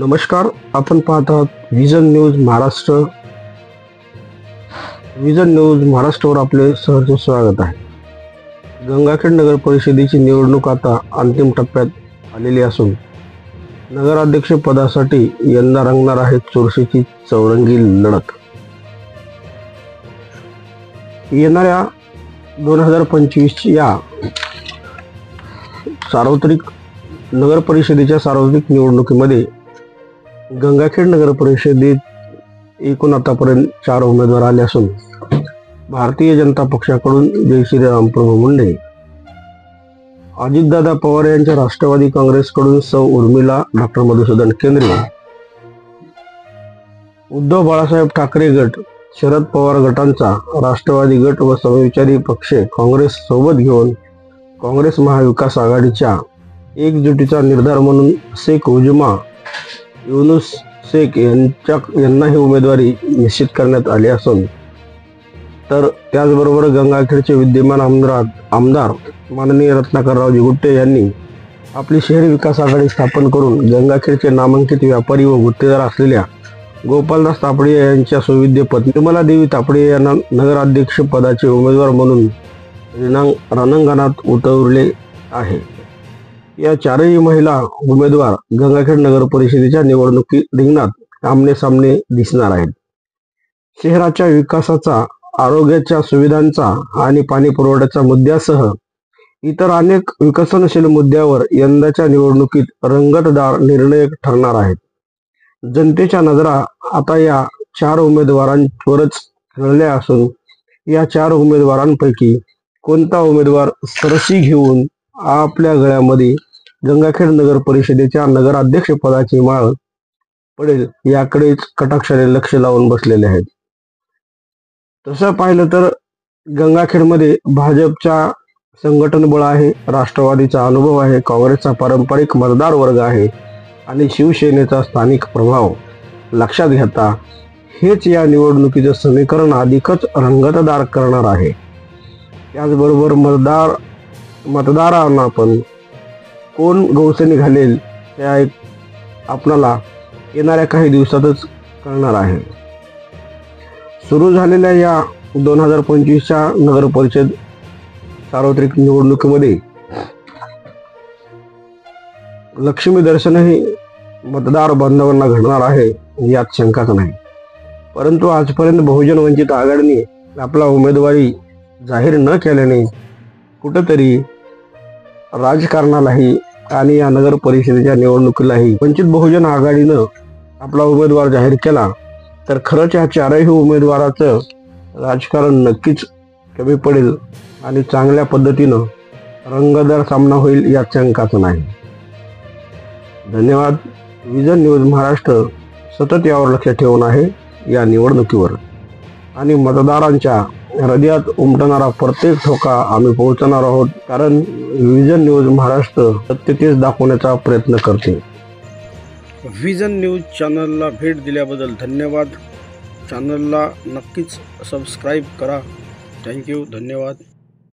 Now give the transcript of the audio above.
नमस्कार, आपण पाहत आहात vision news Maharashtra. Vision news महाराष्ट्रावर आपले सहर्ष स्वागत आहे. गंगाखेड नगर परिषदेची निवडणूक आता अंतिम टप्प्यात आलेली असून नगराध्यक्ष पदासाठी यंदा रंगणार आहे चुरशीची चौरंगी लढत. येणाऱ्या 2025 या सार्वत्रिक नगर परिषदेच्या सार्वत्रिक निवडणुकीमध्ये गंगाखेड नगर परिषदेत एकूण आतापर्यंत 4 उमेदवार आले असून भारतीय जनता पक्षाकडून जय श्रीराम प्रभू मुंडे, अजितदादा पवार यांच्या राष्ट्रवादी काँग्रेसकडून सौ उर्मिला डॉक्टर मधुसूदन केंद्रे, उद्धव बाळासाहेब ठाकरे गट, शरद पवार गटांचा राष्ट्रवादी गट व समविचारी पक्ष काँग्रेस सोबत घेऊन काँग्रेस महाविकास आघाडीच्या एकजुटीचा निर्धार म्हणून शेख उजमा युनुस शेख यांनाही उमेदवारी निश्चित करण्यात आली असून तर त्याचबरोबर गंगाखेडचे विद्यमान आमदार माननीय रत्नाकररावजी गुट्टे यांनी आपली शहरी विकास आघाडी स्थापन करून गंगाखेडचे नामांकित व्यापारी व गुत्तेदार असलेल्या गोपालदास तापडे यांच्या सुविद्य पत्नी निर्मला देवी तापडे यांना नगराध्यक्ष पदाचे उमेदवार म्हणून रणांगणात उतरले आहे. या 4ही महिला उमेदवार गंगाखेड नगर परिषदेच्या निवडणुकीत रिंगणात आमने-सामने दिसणार आहेत. शहराच्या विकासाचा, आरोग्याच्या सुविधांचा आणि पाणी पुरवठ्याच्या मुद्द्यासह इतर अनेक विकसनशील मुद्द्यावर यंदाच्या निवडणुकीत रंगतदार निर्णय ठरणार आहेत. जनतेच्या नजरा आता या 4 उमेदवारांवरच खिळल्या असून या 4 उमेदवारांपैकी कोणता उमेदवार सरशी घेऊन आपल्या गळ्यामध्ये गंगाखेड नगर परिषदेच्या नगराध्यक्ष पदाची माळ पडेल याकडेच कटाक्षाने लक्ष लावून बसलेले आहेत. तसं पाहिलं तर गंगाखेडमध्ये भाजपचा संघटन बळ आहे, राष्ट्रवादीचा अनुभव आहे, काँग्रेसचा पारंपरिक मतदार वर्ग आहे आणि शिवसेनेचा स्थानिक प्रभाव लक्षात घेता हेच या निवडणुकीचं समीकरण अधिकच रंगतदार करणार आहे. त्याचबरोबर मतदारांना पण कोण गवसणी घालेल त्या आपणाला येणाऱ्या काही दिवसातच कळणार आहे. सुरू झालेल्या या 2025च्या नगर परिषद सार्वत्रिक निवडणुकीमध्ये लक्ष्मी दर्शनही मतदार बांधवांना घडणार आहे यात शंकाच नाही. परंतु आजपर्यंत बहुजन वंचित आघाडीने आपला उमेदवारी जाहीर न केल्याने कुठंतरी राजकारणालाही आणि या नगर परिषदेच्या निवडणुकीलाही वंचित बहुजन आघाडीनं आपला उमेदवार जाहीर केला तर खरंच या 4ही उमेदवाराचं राजकारण नक्कीच कमी पडेल आणि चांगल्या पद्धतीनं रंगतदार सामना होईल यात शंकाच नाही. धन्यवाद. विजन न्यूज महाराष्ट्र सतत यावर लक्ष ठेवून आहे या निवडणुकीवर आणि मतदारांच्या हृदयात उमटणारा प्रत्येक ठोका आम्ही पोहोचणार आहोत, कारण विजन न्यूज महाराष्ट्र सत्य तेच दाखवण्याचा प्रयत्न करते. विजन न्यूज चॅनलला भेट दिल्याबद्दल धन्यवाद. चॅनलला नक्कीच सबस्क्राईब करा. थँक्यू. धन्यवाद.